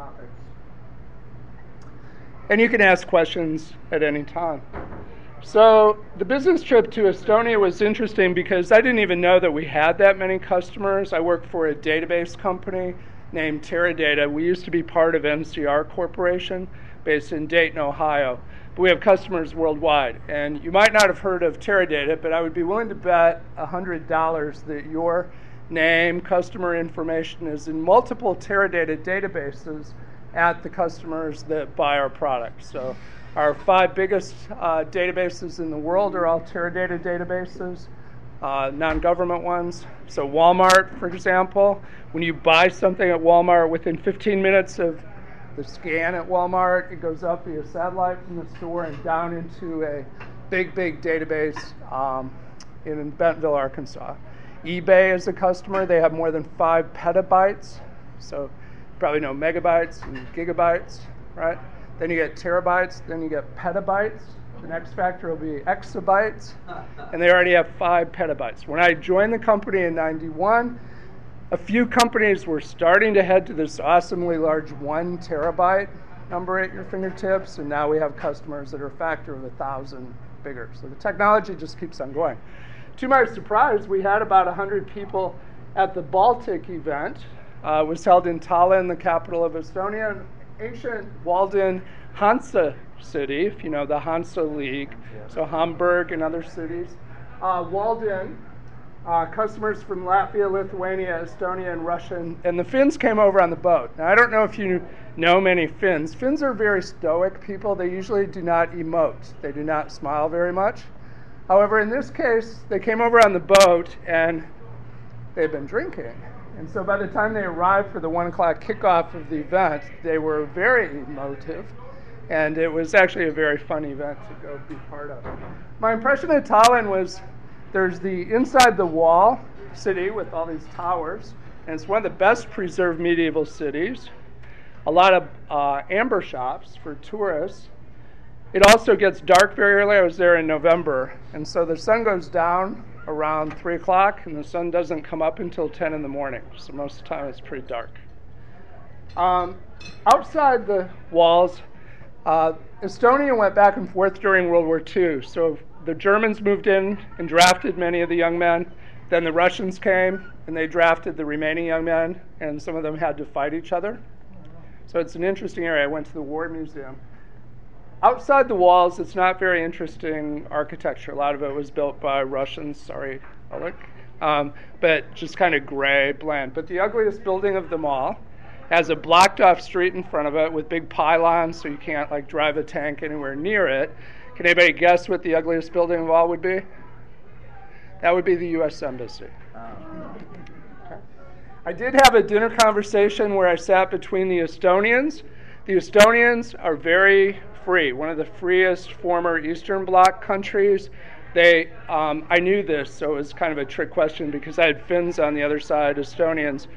topics. And you can ask questions at any time. So the business trip to Estonia was interesting because I didn't even know that we had that many customers. I work for a database company named Teradata. We used to be part of NCR Corporation based in Dayton, Ohio. But we have customers worldwide. And you might not have heard of Teradata, but I would be willing to bet $100 that your name, customer information is in multiple Teradata databases at the customers that buy our products. So our 5 biggest databases in the world are all Teradata databases, non-government ones. So Walmart, for example, when you buy something at Walmart, within 15 minutes of the scan at Walmart, it goes up via satellite from the store and down into a big database in Bentonville, Arkansas. eBay is a customer. They have more than 5 petabytes. So you probably know megabytes and gigabytes, right? Then you get terabytes, then you get petabytes. The next factor will be exabytes, and they already have 5 petabytes. When I joined the company in '91, a few companies were starting to head to this awesomely large 1 terabyte number at your fingertips, and now we have customers that are a factor of 1,000 bigger. So the technology just keeps on going. To my surprise, we had about 100 people at the Baltic event. It was held in Tallinn, the capital of Estonia, ancient walled-in Hansa city, if you know the Hansa League, so Hamburg and other cities. Walled-in, customers from Latvia, Lithuania, Estonia, and Russia, and the Finns came over on the boat. Now, I don't know if you know many Finns. Finns are very stoic people. They usually do not emote. They do not smile very much. However, in this case, they came over on the boat, and they've been drinking. And so by the time they arrived for the 1 o'clock kickoff of the event, they were very emotive. And it was actually a very fun event to go be part of. My impression of Tallinn was there's the inside the wall city with all these towers. And it's one of the best preserved medieval cities. A lot of amber shops for tourists. It also gets dark very early. I was there in November. And so the sun goes down around 3 o'clock, and the sun doesn't come up until 10 in the morning. So most of the time it's pretty dark. Outside the walls, Estonia went back and forth during World War II. So the Germans moved in and drafted many of the young men. Then the Russians came, and they drafted the remaining young men, and some of them had to fight each other. So it's an interesting area. I went to the War Museum. Outside the walls, it's not very interesting architecture. A lot of it was built by Russians. Sorry, Oleg. But just kind of gray, bland. But the ugliest building of them all has a blocked-off street in front of it with big pylons, so you can't like drive a tank anywhere near it. Can anybody guess what the ugliest building of all would be? That would be the U.S. Embassy. Okay. I did have a dinner conversation where I sat between the Estonians. The Estonians are very free, one of the freest former Eastern Bloc countries. I knew this, so it was kind of a trick question because I had Finns on the other side, Estonians.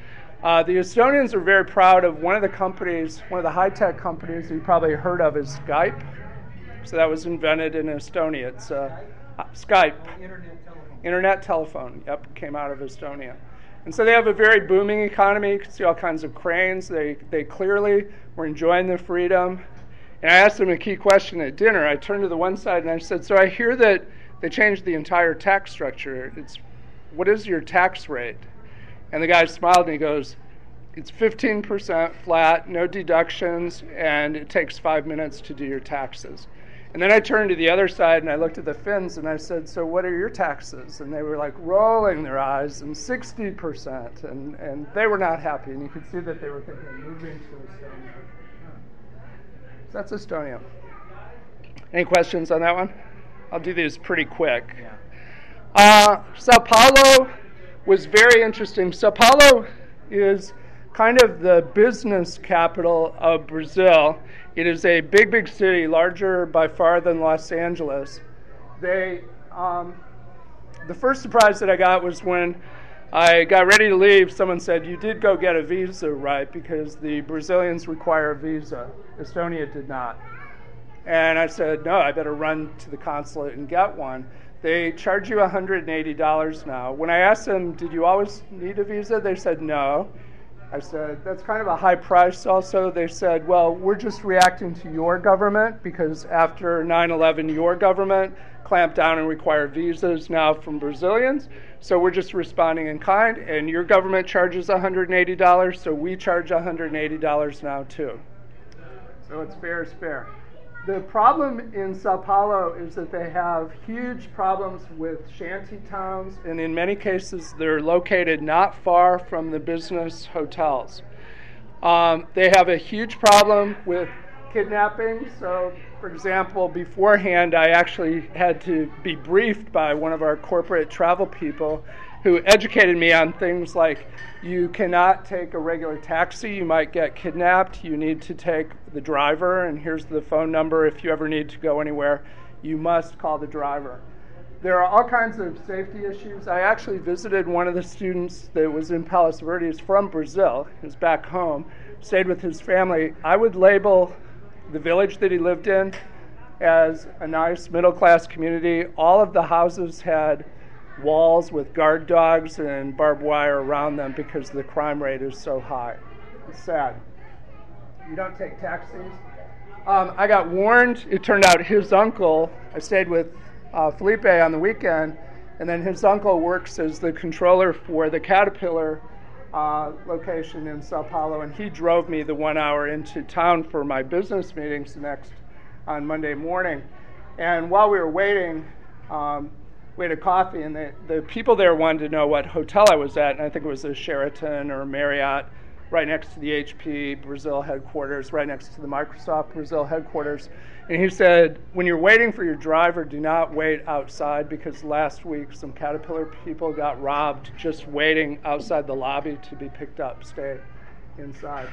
The Estonians are very proud of one of the companies, one of the high-tech companies you probably heard of is Skype. So that was invented in Estonia. It's Skype. Internet telephone, yep, came out of Estonia. And so they have a very booming economy. You can see all kinds of cranes. They clearly were enjoying their freedom. And I asked them a key question at dinner. I turned to the one side and I said, so I hear that they changed the entire tax structure. What is your tax rate? And the guy smiled and he goes, it's 15% flat, no deductions, and it takes 5 minutes to do your taxes. And then I turned to the other side and I looked at the Finns and I said, so what are your taxes? And they were like rolling their eyes, and 60%. And they were not happy. And you could see that they were thinking of moving to Estonia. So that's Estonia. Any questions on that one? I'll do these pretty quick. Sao Paulo was very interesting. Sao Paulo is kind of the business capital of Brazil. It is a big city, larger by far than Los Angeles. The first surprise that I got was when I got ready to leave, someone said, you did go get a visa, right? Because the Brazilians require a visa. Estonia did not. And I said, no, I better run to the consulate and get one. They charge you $180 now. When I asked them, did you always need a visa? They said no. I said, that's kind of a high price also. They said, well, we're just reacting to your government because after 9/11, your government clamped down and required visas now from Brazilians. So we're just responding in kind, and your government charges $180, so we charge $180 now too. So it's fair is fair. The problem in Sao Paulo is that they have huge problems with shanty towns, and in many cases they're located not far from the business hotels. They have a huge problem with kidnapping. So, for example, beforehand I actually had to be briefed by one of our corporate travel people who educated me on things like you cannot take a regular taxi, you might get kidnapped, you need to take the driver, and here's the phone number if you ever need to go anywhere, you must call the driver. There are all kinds of safety issues. I actually visited one of the students that was in Palos Verdes from Brazil, he was back home, stayed with his family. I would label the village that he lived in as a nice middle-class community. All of the houses had walls with guard dogs and barbed wire around them because the crime rate is so high. It's sad. You don't take taxis. I got warned. It turned out his uncle, I stayed with Felipe on the weekend, and then his uncle works as the controller for the Caterpillar location in Sao Paulo, and he drove me the 1 hour into town for my business meetings on Monday morning. And while we were waiting, we had a coffee, and the people there wanted to know what hotel I was at, and I think it was a Sheraton or a Marriott, right next to the HP Brazil headquarters, right next to the Microsoft Brazil headquarters. And he said, when you're waiting for your driver, do not wait outside, because last week some Caterpillar people got robbed just waiting outside the lobby to be picked up. Stay inside.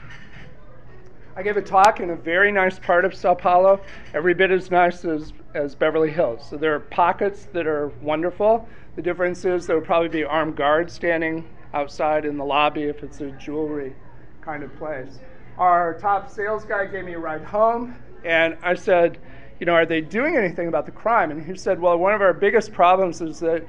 I gave a talk in a very nice part of Sao Paulo, every bit as nice as Beverly Hills. So there are pockets that are wonderful. The difference is there will probably be armed guards standing outside in the lobby if it's a jewelry kind of place. Our top sales guy gave me a ride home, and I said, are they doing anything about the crime? And he said, well, one of our biggest problems is that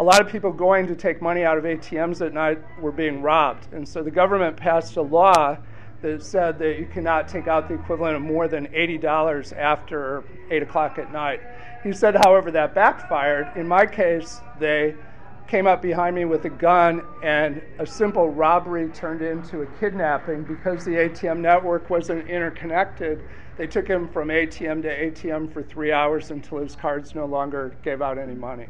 a lot of people going to take money out of ATMs at night were being robbed. And so the government passed a law that said that you cannot take out the equivalent of more than $80 after 8 o'clock at night. He said, however, that backfired. In my case, they came up behind me with a gun, and a simple robbery turned into a kidnapping because the ATM network wasn't interconnected. They took him from ATM to ATM for 3 hours until his cards no longer gave out any money.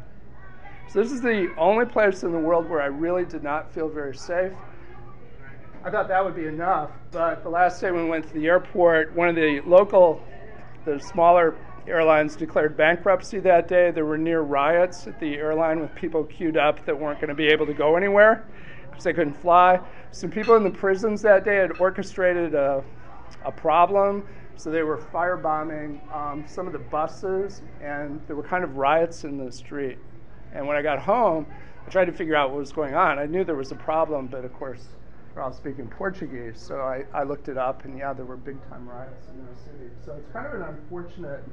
So this is the only place in the world where I really did not feel very safe. I thought that would be enough, but the last day when we went to the airport, one of the smaller airlines declared bankruptcy that day. There were near riots at the airline with people queued up that weren't going to be able to go anywhere because they couldn't fly. Some people in the prisons that day had orchestrated a problem, so they were firebombing some of the buses, and there were kind of riots in the street. And when I got home, I tried to figure out what was going on. I knew there was a problem, but of course, we're all speaking Portuguese, so I looked it up, and there were big-time riots in the city. So it's kind of an unfortunate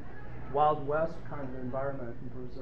Wild West kind of environment in Brazil.